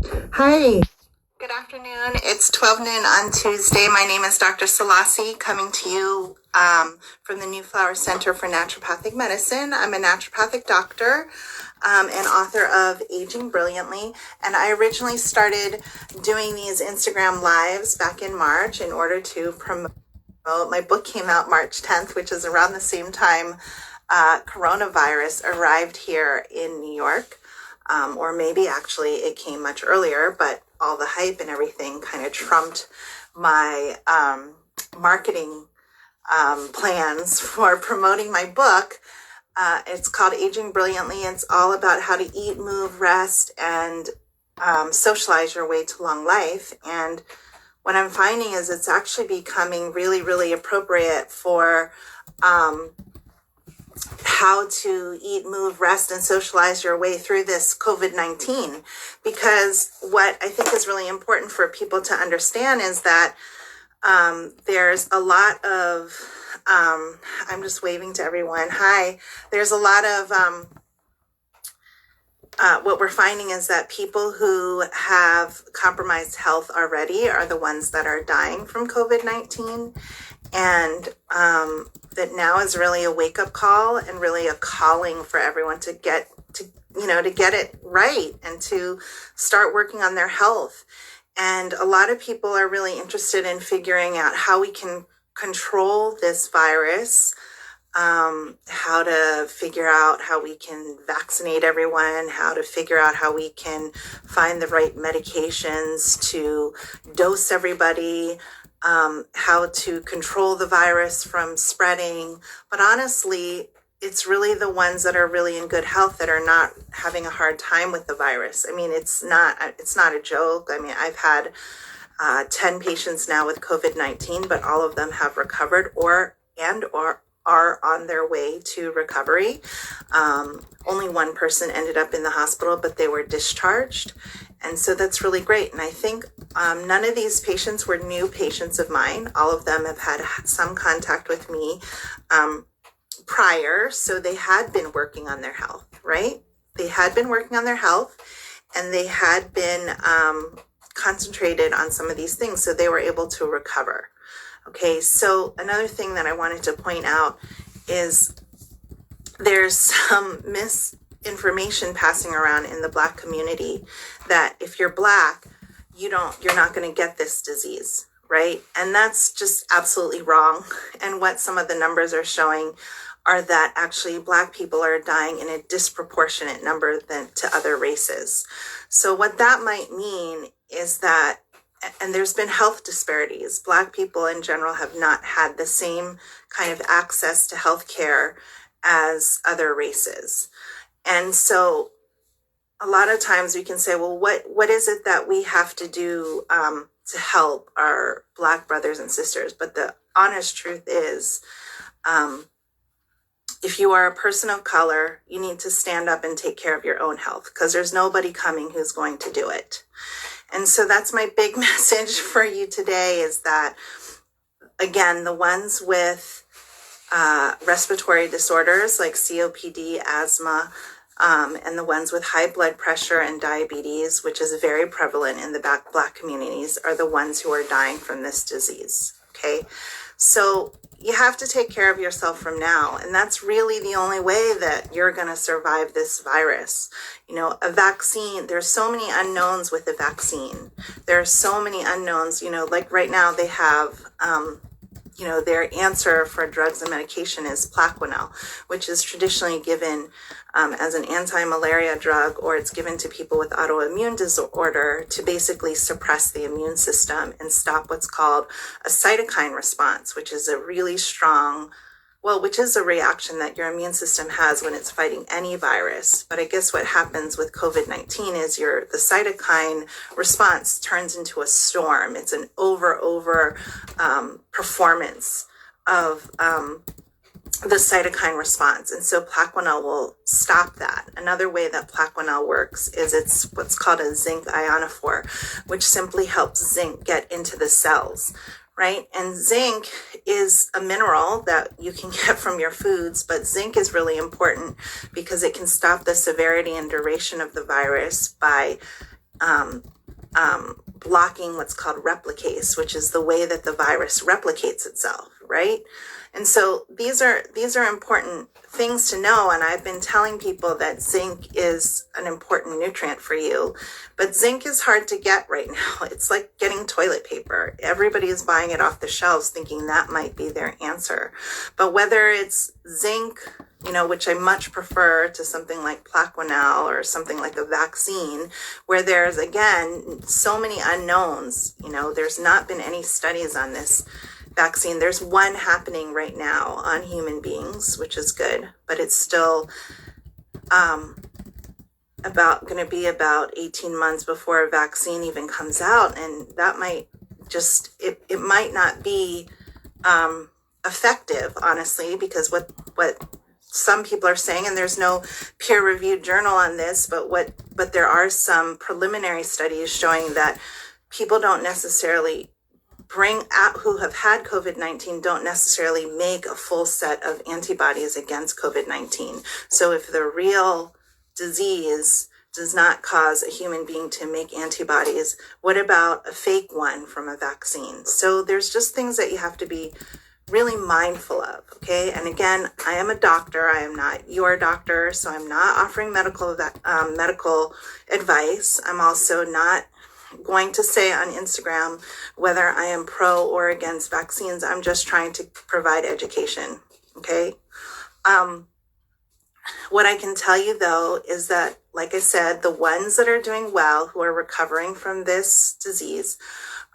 Hi. Good afternoon. It's 12 noon on Tuesday. My name is Dr. Selassie, coming to you from the New Flower Center for Naturopathic Medicine. I'm a naturopathic doctor and author of Aging Brilliantly. And I originally started doing these Instagram lives back in March in order to promote. My book came out March 10th, which is around the same time coronavirus arrived here in New York. Or maybe actually it came much earlier, but all the hype and everything kind of trumped my marketing plans for promoting my book. It's called Aging Brilliantly. It's all about how to eat, move, rest, and socialize your way to long life. And what I'm finding is it's actually becoming really, really appropriate for how to eat, move, rest, and socialize your way through this COVID-19. Because what I think is really important for people to understand is that there's a lot of, I'm just waving to everyone. Hi. There's a lot of, what we're finding is that people who have compromised health already are the ones that are dying from COVID-19. And that now is really a wake-up call and really a calling for everyone to get it right and to start working on their health. And a lot of people are really interested in figuring out how we can control this virus, how to figure out how we can vaccinate everyone, how to figure out how we can find the right medications to dose everybody, how to control the virus from spreading. But honestly, it's really the ones that are really in good health that are not having a hard time with the virus. I mean, it's not a joke. I mean, I've had 10 patients now with COVID-19, but all of them have recovered or are on their way to recovery. Only one person ended up in the hospital, but they were discharged. And so that's really great. And I think none of these patients were new patients of mine. All of them have had some contact with me prior. So they had been working on their health, right? They had been working on their health and they had been concentrated on some of these things. So they were able to recover. Okay, so another thing that I wanted to point out is there's some misinformation passing around in the Black community that if you're Black, you're not going to get this disease, right? And that's just absolutely wrong. And what some of the numbers are showing are that actually Black people are dying in a disproportionate number than to other races. So what that might mean is that, and there's been health disparities. Black people in general have not had the same kind of access to health care as other races. And so a lot of times we can say, well, what is it that we have to do to help our Black brothers and sisters? But the honest truth is, if you are a person of color, you need to stand up and take care of your own health because there's nobody coming who's going to do it. And so that's my big message for you today is that, again, the ones with respiratory disorders like COPD, asthma, and the ones with high blood pressure and diabetes, which is very prevalent in the Black communities, are the ones who are dying from this disease. Okay, so you have to take care of yourself from now. And that's really the only way that you're going to survive this virus. You know, a vaccine, there's so many unknowns with the vaccine. There are so many unknowns, like right now they have, their answer for drugs and medication is Plaquenil, which is traditionally given as an anti-malaria drug, or it's given to people with autoimmune disorder to basically suppress the immune system and stop what's called a cytokine response, which is a really strong, which is a reaction that your immune system has when it's fighting any virus. But I guess what happens with COVID-19 is the cytokine response turns into a storm. It's an over performance of the cytokine response. And so Plaquenil will stop that. Another way that Plaquenil works is it's what's called a zinc ionophore, which simply helps zinc get into the cells, right? And zinc is a mineral that you can get from your foods, but zinc is really important because it can stop the severity and duration of the virus by blocking what's called replicase, which is the way that the virus replicates itself, right? And so these are important things to know. And I've been telling people that zinc is an important nutrient for you, but zinc is hard to get right now. It's like getting toilet paper. Everybody is buying it off the shelves thinking that might be their answer. But whether it's zinc, which I much prefer to something like Plaquenil or something like a vaccine, where there's, again, so many unknowns. There's not been any studies on this vaccine. There's one happening right now on human beings, which is good, but it's still going to be about 18 months before a vaccine even comes out, and that might it might not be effective, honestly, because what some people are saying, and there's no peer-reviewed journal on this, but there are some preliminary studies showing that people don't necessarily who have had COVID-19 don't necessarily make a full set of antibodies against COVID-19. So if the real disease does not cause a human being to make antibodies, what about a fake one from a vaccine? So there's just things that you have to be really mindful of, okay? And again, I am a doctor. I am not your doctor, so I'm not offering medical advice. I'm also not going to say on Instagram whether I am pro or against vaccines. I'm just trying to provide education, okay? What I can tell you, though, is that, like I said, the ones that are doing well, who are recovering from this disease,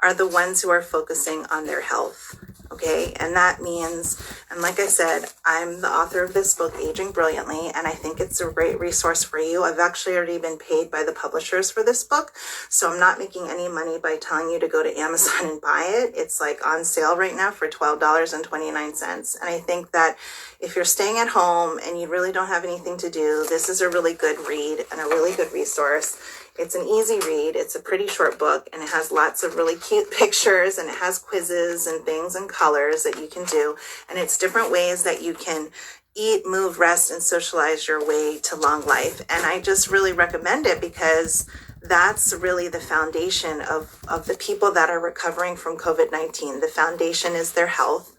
are the ones who are focusing on their health, okay? And that means, and like I said, I'm the author of this book, Aging Brilliantly, and I think it's a great resource for you. I've actually already been paid by the publishers for this book, so I'm not making any money by telling you to go to Amazon and buy it. It's like on sale right now for $12.29. And I think that if you're staying at home and you really don't have anything to do, this is a really good read and a really good resource. It's an easy read. It's a pretty short book, and it has lots of really cute pictures, and it has quizzes and things and colors that you can do. And it's different ways that you can eat, move, rest, and socialize your way to long life. And I just really recommend it because that's really the foundation of the people that are recovering from COVID-19. The foundation is their health.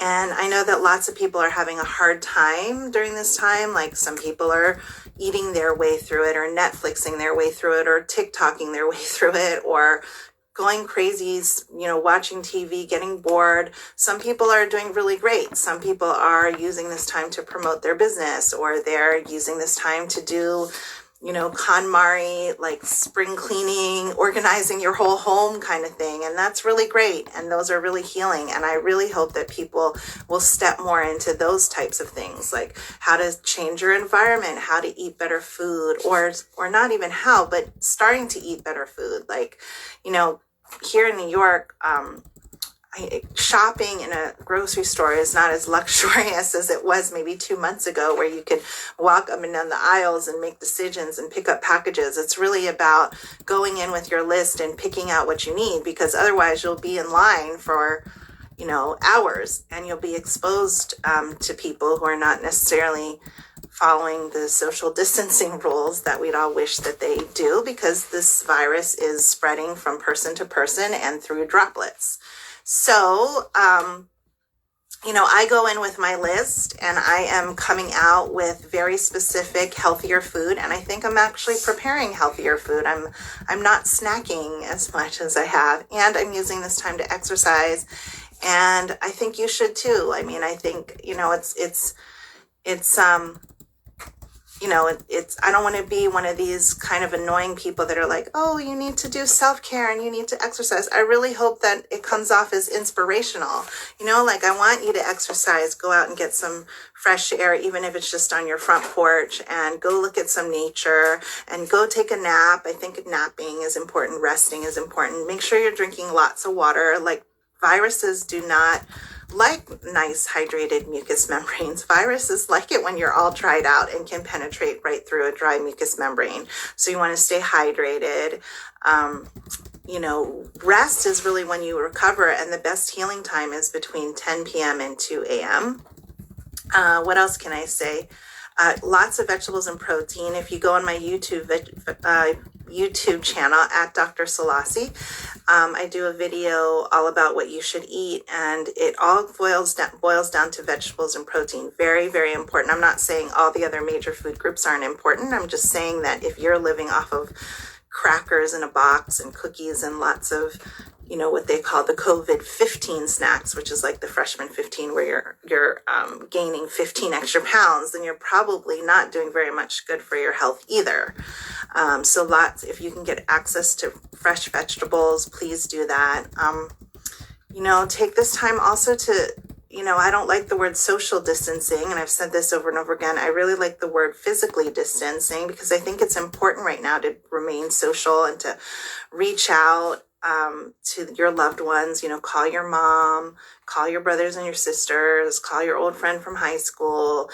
And I know that lots of people are having a hard time during this time. Like some people are eating their way through it, or Netflixing their way through it, or TikToking their way through it, or going crazy, watching TV, getting bored. Some people are doing really great. Some people are using this time to promote their business, or they're using this time to do KonMari, like spring cleaning, organizing your whole home kind of thing. And that's really great. And those are really healing. And I really hope that people will step more into those types of things, like how to change your environment, how to eat better food, or not even how, but starting to eat better food. Like, here in New York, shopping in a grocery store is not as luxurious as it was maybe 2 months ago, where you could walk up and down the aisles and make decisions and pick up packages. It's really about going in with your list and picking out what you need, because otherwise you'll be in line for hours, and you'll be exposed to people who are not necessarily following the social distancing rules that we'd all wish that they do, because this virus is spreading from person to person and through droplets. So, I go in with my list, and I am coming out with very specific, healthier food. And I think I'm actually preparing healthier food. I'm not snacking as much as I have, and I'm using this time to exercise. And I think you should too. I mean, I think, I don't want to be one of these kind of annoying people that are like, oh, you need to do self-care and you need to exercise. I really hope that it comes off as inspirational. Like, I want you to exercise, go out and get some fresh air, even if it's just on your front porch, and go look at some nature and go take a nap. I think napping is important. Resting is important. Make sure you're drinking lots of water. Like, viruses do not like nice hydrated mucous membranes. Viruses like it when you're all dried out and can penetrate right through a dry mucous membrane. So you want to stay hydrated. Rest is really when you recover, and the best healing time is between 10 p.m. and 2 a.m. What else can I say? Lots of vegetables and protein. If you go on my YouTube YouTube channel at doctorselassie. I do a video all about what you should eat, and it all boils down to vegetables and protein. Very, very important. I'm not saying all the other major food groups aren't important. I'm just saying that if you're living off of crackers in a box and cookies and lots of, what they call the COVID-15 snacks, which is like the freshman 15, where you're gaining 15 extra pounds, then you're probably not doing very much good for your health either. So if you can get access to fresh vegetables, please do that. Take this time also to, I don't like the word social distancing, and I've said this over and over again. I really like the word physically distancing, because I think it's important right now to remain social and to reach out to your loved ones. Call your mom, call your brothers and your sisters, call your old friend from high school,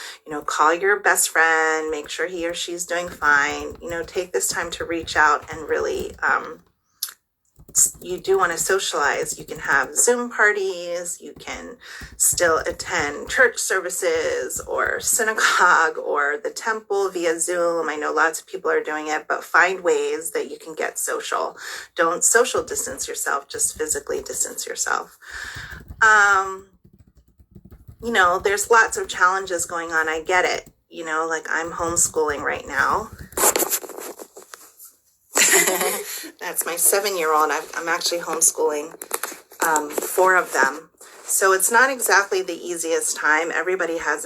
call your best friend, make sure he or she's doing fine. Take this time to reach out and really, you do want to socialize. You can have Zoom parties, you can still attend church services or synagogue or the temple via Zoom. I know lots of people are doing it, but find ways that you can get social. Don't social distance yourself, just physically distance yourself. There's lots of challenges going on. I get it. Like I'm homeschooling right now. That's my 7-year-old. I'm actually homeschooling 4 of them. So it's not exactly the easiest time. Everybody has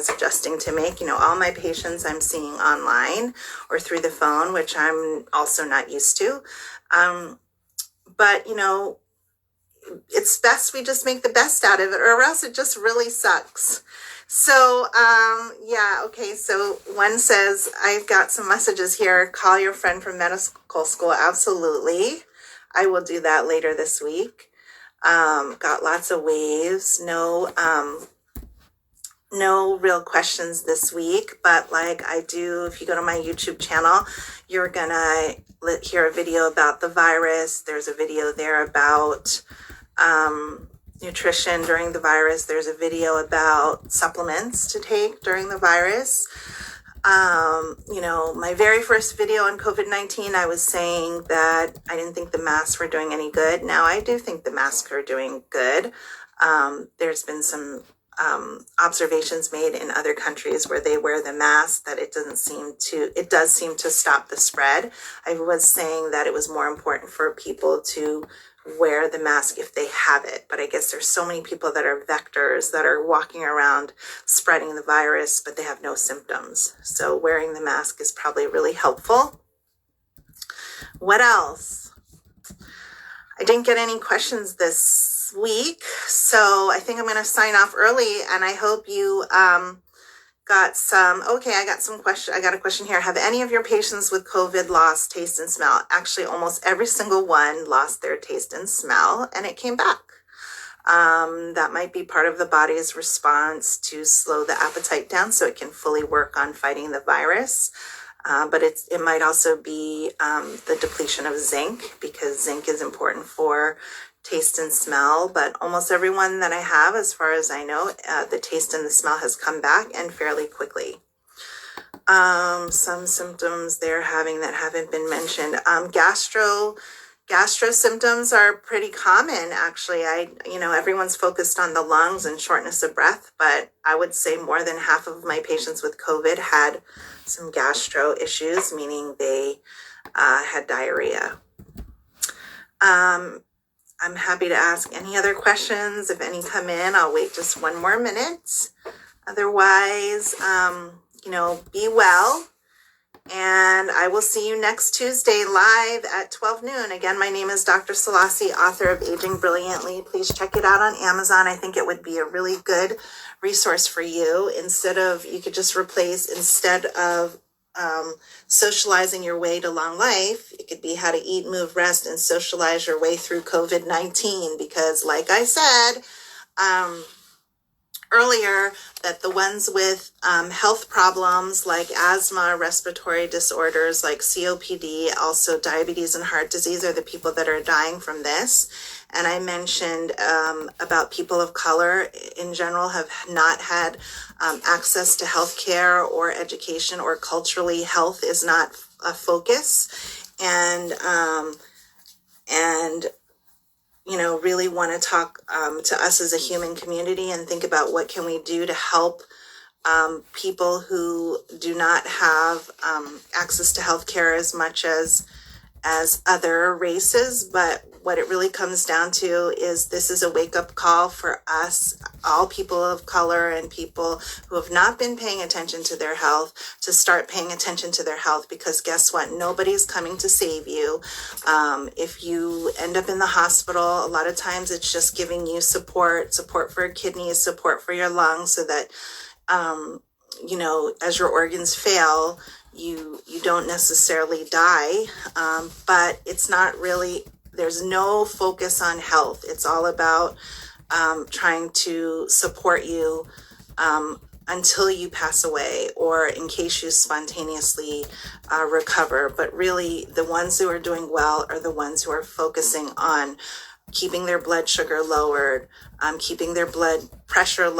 adjusting to make. All my patients I'm seeing online or through the phone, which I'm also not used to. But it's best we just make the best out of it, or else it just really sucks. So, okay. So one says, I've got some messages here. Call your friend from medical school. Absolutely. I will do that later this week. Got lots of waves. No real questions this week, but like I do, if you go to my YouTube channel, you're gonna hear a video about the virus. There's a video there about, nutrition during the virus. There's a video about supplements to take during the virus. My very first video on COVID-19, I was saying that I didn't think the masks were doing any good. Now I do think the masks are doing good. There's been some observations made in other countries where they wear the mask, that it does seem to stop the spread. I was saying that it was more important for people to wear the mask if they have it, but I guess there's so many people that are vectors that are walking around spreading the virus, but they have no symptoms. So wearing the mask is probably really helpful. What else? I didn't get any questions this week, so I think I'm going to sign off early, and I hope you got some. Okay, I got some question. I got a question here. Have any of your patients with COVID lost taste and smell? Actually, almost every single one lost their taste and smell, and it came back. That might be part of the body's response to slow the appetite down so it can fully work on fighting the virus. But it might also be the depletion of zinc, because zinc is important for taste and smell. But almost everyone that I have, as far as I know, the taste and the smell has come back, and fairly quickly. Some symptoms they're having that haven't been mentioned. Gastro symptoms are pretty common, actually. Everyone's focused on the lungs and shortness of breath, but I would say more than half of my patients with COVID had some gastro issues, meaning they had diarrhea. I'm happy to ask any other questions. If any come in, I'll wait just 1 more minute. Otherwise, be well. And I will see you next Tuesday live at 12 noon. Again, my name is Dr. Selassie, author of Aging Brilliantly. Please check it out on Amazon. I think it would be a really good resource for you. Instead of socializing your way to long life, it could be how to eat, move, rest, and socialize your way through COVID-19. Because like I said earlier, that the ones with health problems like asthma, respiratory disorders like COPD, also diabetes and heart disease, are the people that are dying from this. And I mentioned about people of color in general have not had access to health care or education, or culturally health is not a focus. and really want to talk to us as a human community and think about what can we do to help people who do not have access to healthcare as much as other races. But what it really comes down to is this is a wake-up call for us, all people of color and people who have not been paying attention to their health, to start paying attention to their health, because guess what? Nobody's coming to save you. If you end up in the hospital, a lot of times it's just giving you support for your kidneys, support for your lungs, so that as your organs fail, you don't necessarily die, but it's not really, there's no focus on health. It's all about trying to support you until you pass away, or in case you spontaneously recover. But really, the ones who are doing well are the ones who are focusing on keeping their blood sugar lowered, keeping their blood pressure low.